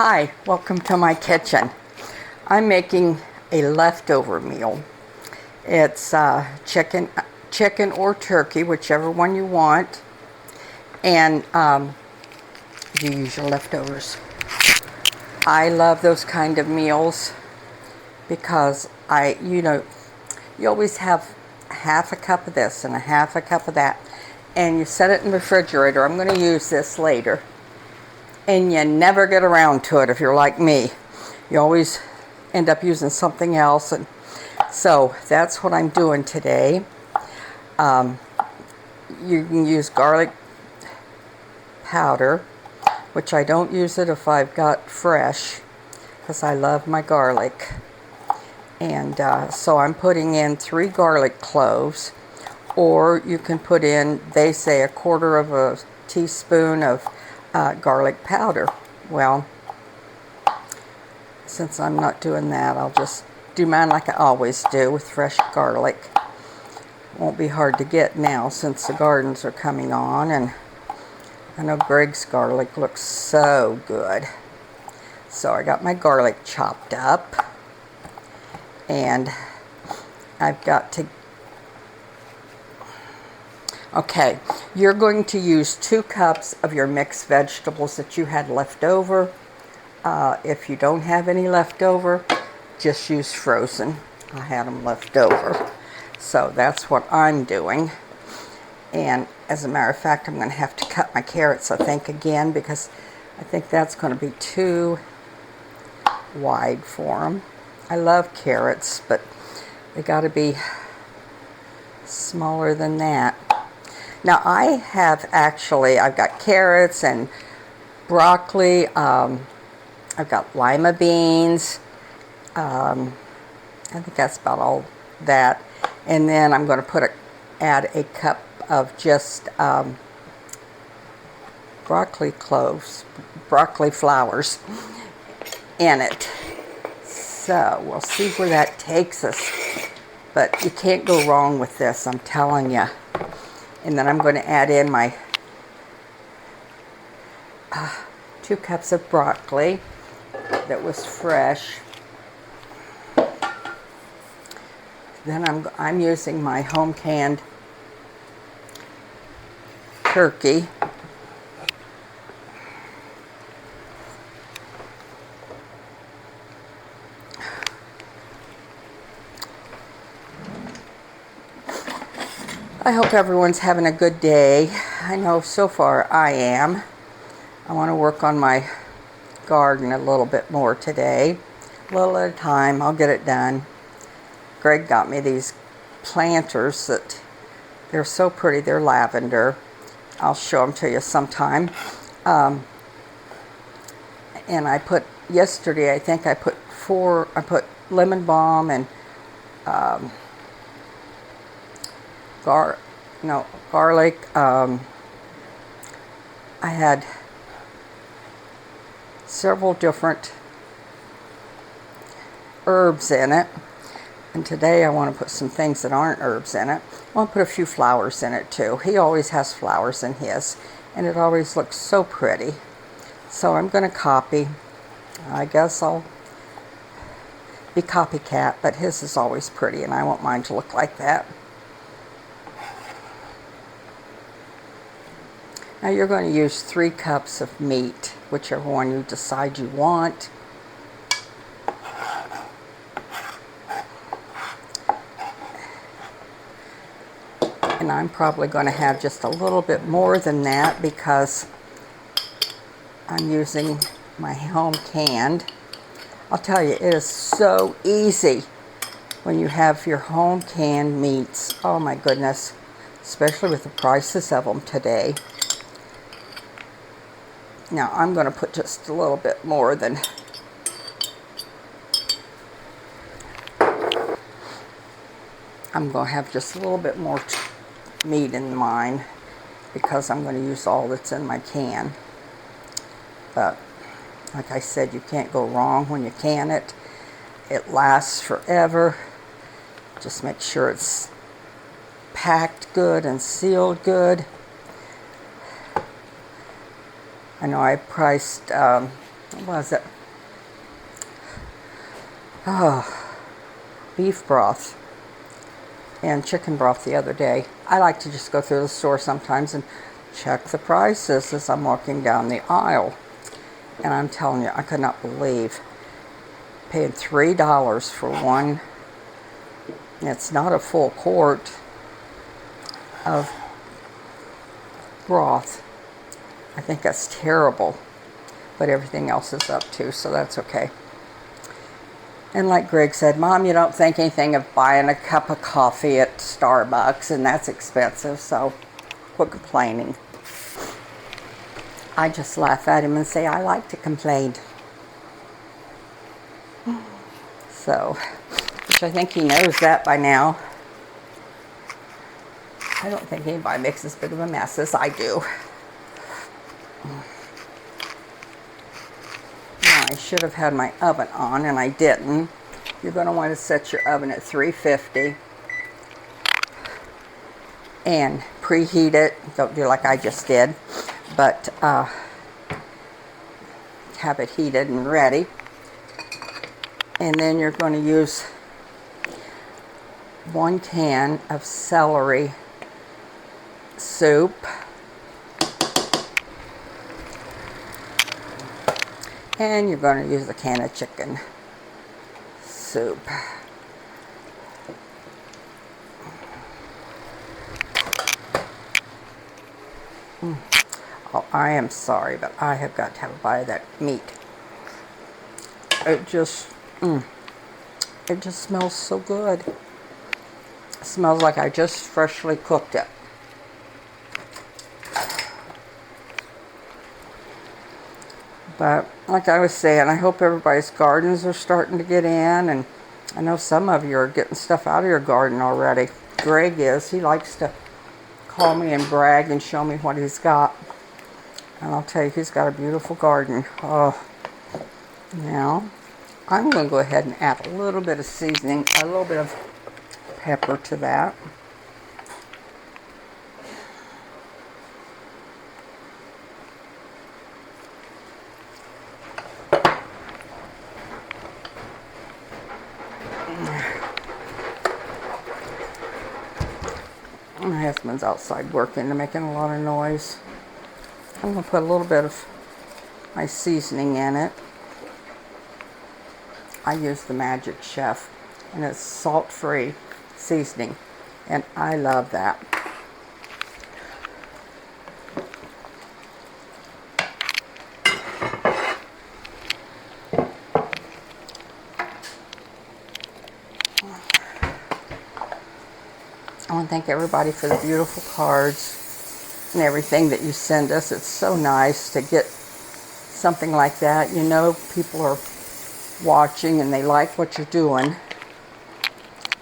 Hi, welcome to my kitchen. I'm making a leftover meal. It's chicken or turkey, whichever one you want, and you use your leftovers. I love those kind of meals because you always have half a cup of this and a half a cup of that, and you set it in the refrigerator. I'm going to use this later. And you never get around to it if you're like me. You always end up using something else. And so that's what I'm doing today. You can use garlic powder, which I don't use it if I've got fresh, because I love my garlic. And so I'm putting in 3 garlic cloves, or you can put in, they say, 1/4 of a teaspoon of garlic powder. Well, since I'm not doing that, I'll just do mine like I always do with fresh garlic. Won't be hard to get now since the gardens are coming on, and I know Greg's garlic looks so good. So I got my garlic chopped up, and I've got to okay, you're going to use 2 cups of your mixed vegetables that you had left over. If you don't have any left over, just use frozen. I had them left over. So that's what I'm doing. And as a matter of fact, I'm going to have to cut my carrots, I think, again, because I think that's going to be too wide for them. I love carrots, but they got to be smaller than that. Now I've got carrots and broccoli, I've got lima beans, I think that's about all that. And then I'm going to add a cup of just broccoli flowers in it. So we'll see where that takes us. But you can't go wrong with this, I'm telling you. And then I'm going to add in my 2 cups of broccoli that was fresh. Then I'm using my home canned turkey. I hope everyone's having a good day. I know so far I am. I want to work on my garden a little bit more today. A little at a time, I'll get it done. Greg got me these planters that they're so pretty. They're lavender. I'll show them to you sometime. And yesterday I think I put lemon balm and garlic. I had several different herbs in it, and today I want to put some things that aren't herbs in it. I want to put a few flowers in it too. He always has flowers in his, and it always looks so pretty. So I'm going to copy. I guess I'll be copycat, but his is always pretty, and I want mine to look like that. Now you're going to use 3 cups of meat, whichever one you decide you want. And I'm probably going to have just a little bit more than that because I'm using my home canned. I'll tell you, it is so easy when you have your home canned meats. Oh my goodness, especially with the prices of them today. Now I'm going to put just a little bit more than I'm going to have just a little bit more meat in mine because I'm going to use all that's in my can. But like I said, you can't go wrong when you can it. It lasts forever. Just make sure it's packed good and sealed good. I know I priced what was it? Oh, beef broth and chicken broth the other day. I like to just go through the store sometimes and check the prices as I'm walking down the aisle. And I'm telling you, I could not believe paying $3 for one. It's not a full quart of broth. I think that's terrible. But everything else is up too, so that's okay. And like Greg said, Mom, you don't think anything of buying a cup of coffee at Starbucks, and that's expensive, so quit complaining. I just laugh at him and say, I like to complain. So, which I think he knows that by now. I don't think anybody makes as big of a mess as I do. Now, I should have had my oven on, and I didn't. You're going to want to set your oven at 350 and preheat it. Don't do like I just did, but have it heated and ready. And then you're going to use 1 can of celery soup. And you're going to use a can of chicken soup. Oh, I am sorry, but I have got to have a bite of that meat. It just smells so good. It smells like I just freshly cooked it. But like I was saying, I hope everybody's gardens are starting to get in, and I know some of you are getting stuff out of your garden already. Greg is. He likes to call me and brag and show me what he's got. And I'll tell you, he's got a beautiful garden. Oh, now I'm going to go ahead and add a little bit of seasoning, a little bit of pepper to that. My husband's outside working and making a lot of noise. I'm going to put a little bit of my seasoning in it. I use the Magic Chef, and it's salt-free seasoning, and I love that. I want to thank everybody for the beautiful cards and everything that you send us. It's so nice to get something like that. You know, people are watching and they like what you're doing,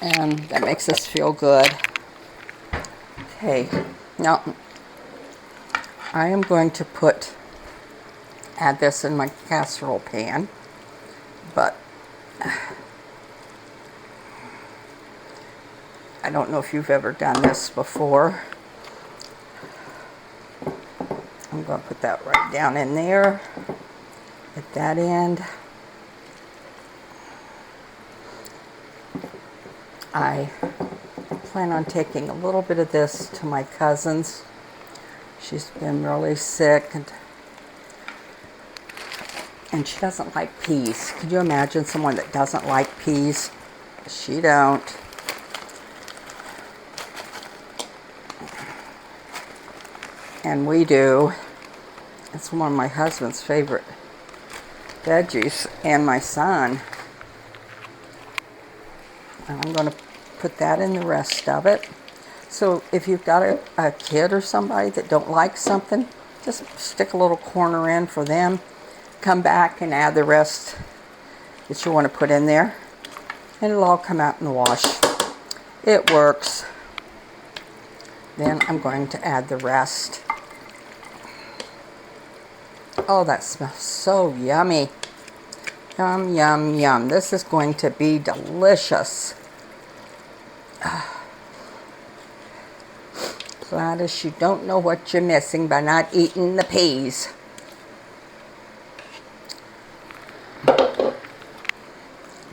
and that makes us feel good. Okay, now I am going to add this in my casserole pan, but I don't know if you've ever done this before. I'm going to put that right down in there at that end. I plan on taking a little bit of this to my cousin's. She's been really sick, and she doesn't like peas. Could you imagine someone that doesn't like peas? She don't. And we do. It's one of my husband's favorite veggies, and my son. And I'm going to put that in the rest of it. So if you've got a kid or somebody that don't like something, just stick a little corner in for them. Come back and add the rest that you want to put in there, and it'll all come out in the wash. It works. Then I'm going to add the rest. Oh, that smells so yummy. Yum, yum, yum. This is going to be delicious. Gladys, you don't know what you're missing by not eating the peas.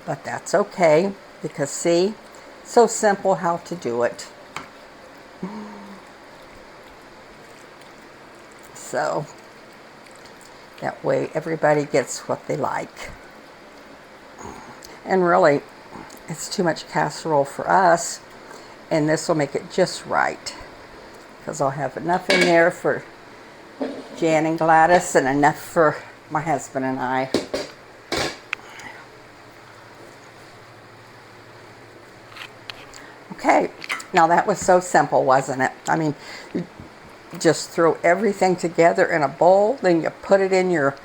But that's okay, because see, so simple how to do it. So that way everybody gets what they like. And really, it's too much casserole for us, and this will make it just right, because I'll have enough in there for Jan and Gladys and enough for my husband and I. Okay, now that was so simple, wasn't it? I mean, you just throw everything together in a bowl, then you put it in your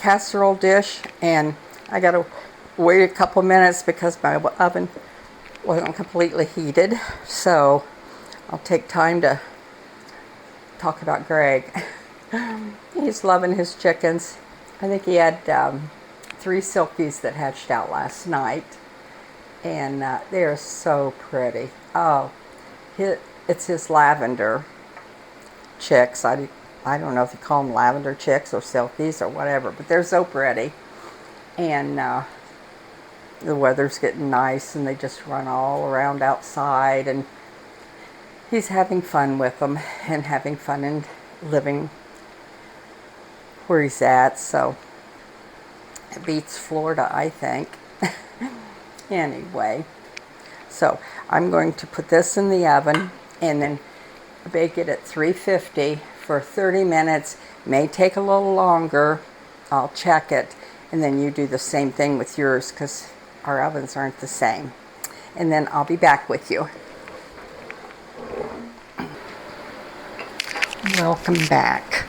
casserole dish, and I gotta wait a couple minutes because my oven wasn't completely heated. So I'll take time to talk about Greg. He's loving his chickens. I think he had 3 silkies that hatched out last night, and they are so pretty. Oh, it's his lavender chicks. I don't know if you call them lavender chicks or silkies or whatever, but they're so pretty. And the weather's getting nice, and they just run all around outside, and he's having fun with them and having fun and living where he's at. So it beats Florida, I think. Anyway, so I'm going to put this in the oven and then bake it at 350 for 30 minutes. May take a little longer. I'll check it. And then you do the same thing with yours, because our ovens aren't the same. And then I'll be back with you. Welcome back.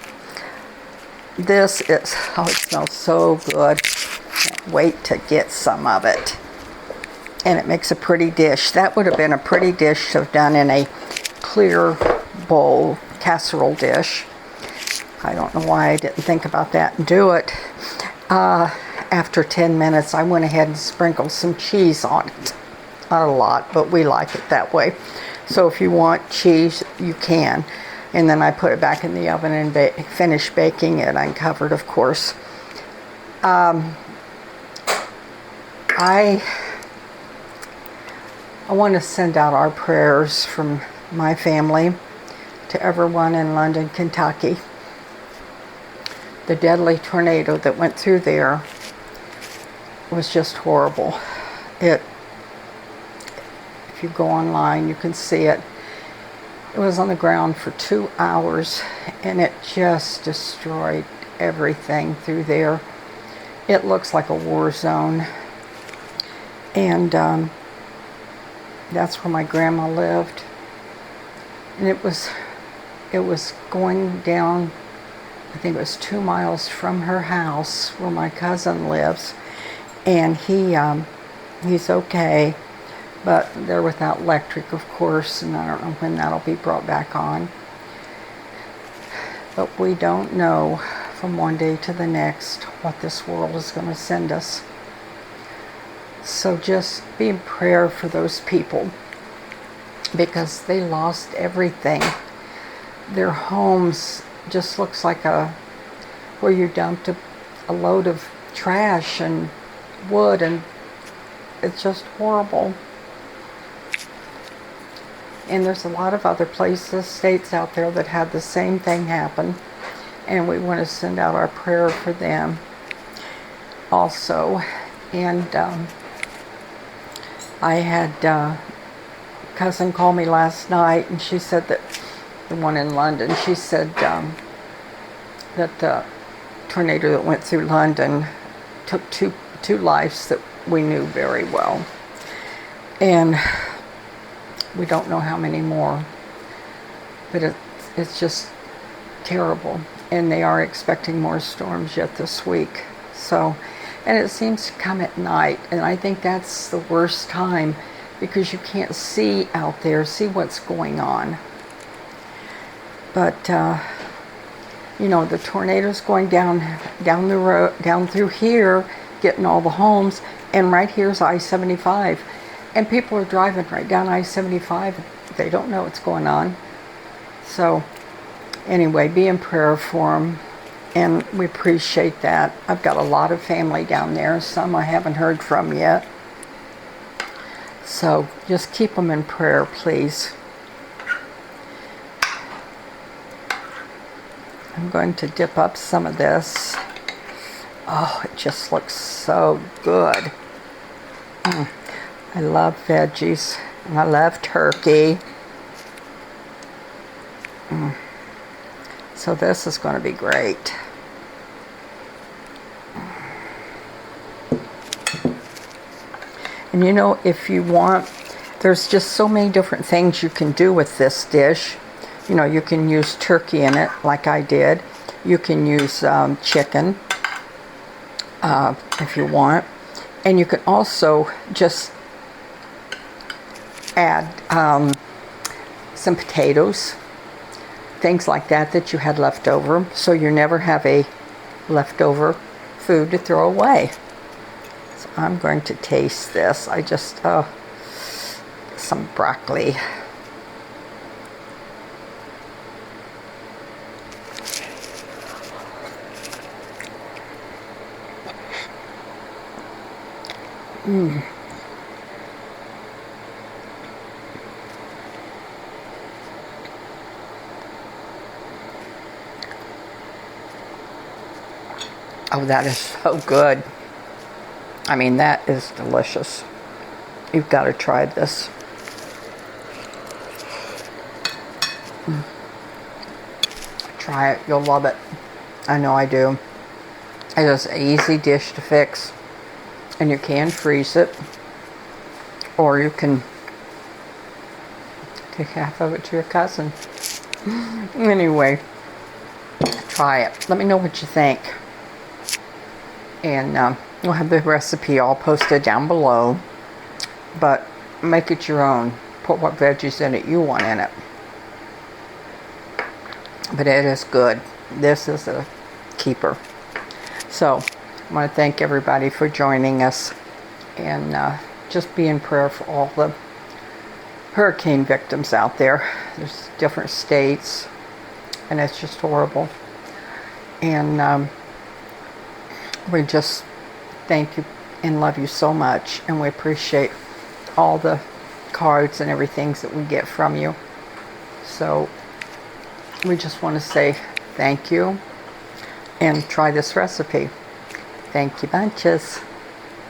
This is, oh, it smells so good. Can't wait to get some of it. And it makes a pretty dish. That would have been a pretty dish to have done in a clear bowl casserole dish. I don't know why I didn't think about that and do it. After 10 minutes, I went ahead and sprinkled some cheese on it. Not a lot, but we like it that way. So if you want cheese, you can. And then I put it back in the oven and finish baking it uncovered, of course. I want to send out our prayers from my family to everyone in London, Kentucky. The deadly tornado that went through there was just horrible. If you go online, you can see it. It was on the ground for 2 hours, and it just destroyed everything through there. It looks like a war zone. And that's where my grandma lived. And it was going down, I think it was 2 miles from her house where my cousin lives. And he's okay, but they're without electric, of course, and I don't know when that'll be brought back on. But we don't know from one day to the next what this world is going to send us. So just be in prayer for those people, because they lost everything. Their homes just looks like where you dumped a load of trash and wood, and it's just horrible. And there's a lot of other places, states out there that had the same thing happen, and we want to send out our prayer for them also. And I had a cousin call me last night, and she said that the one in London, she said that the tornado that went through London took two lives that we knew very well, and we don't know how many more, but it's just terrible. And they are expecting more storms yet this week. So, and it seems to come at night, and I think that's the worst time, because you can't see out there, see what's going on. But you know, the tornado's going down the road, down through here, getting all the homes, and right here's I-75, and people are driving right down I-75. They don't know what's going on. So anyway, be in prayer for them. and we appreciate that. I've got a lot of family down there, some I haven't heard from yet. So just keep them in prayer, please. I'm going to dip up some of this. Oh, it just looks so good. I love veggies, and I love turkey. So this is going to be great. And you know, if you want, there's just so many different things you can do with this dish. You know, you can use turkey in it, like I did. You can use chicken, if you want. And you can also just add some potatoes, things like that that you had left over, so you never have a leftover food to throw away. So I'm going to taste this. I just, some broccoli. Oh, that is so good. I mean, that is delicious. You've got to try this. Try it. You'll love it. I know I do. It's an easy dish to fix. And you can freeze it. Or you can take half of it to your cousin. Anyway, try it. Let me know what you think. And we'll have the recipe all posted down below. But make it your own. Put what veggies in it you want in it. But it is good. This is a keeper. So, I want to thank everybody for joining us. And just be in prayer for all the hurricane victims out there. There's different states. And it's just horrible. And we just thank you and love you so much, and we appreciate all the cards and everything that we get from you. So we just want to say thank you and try this recipe. Thank you bunches.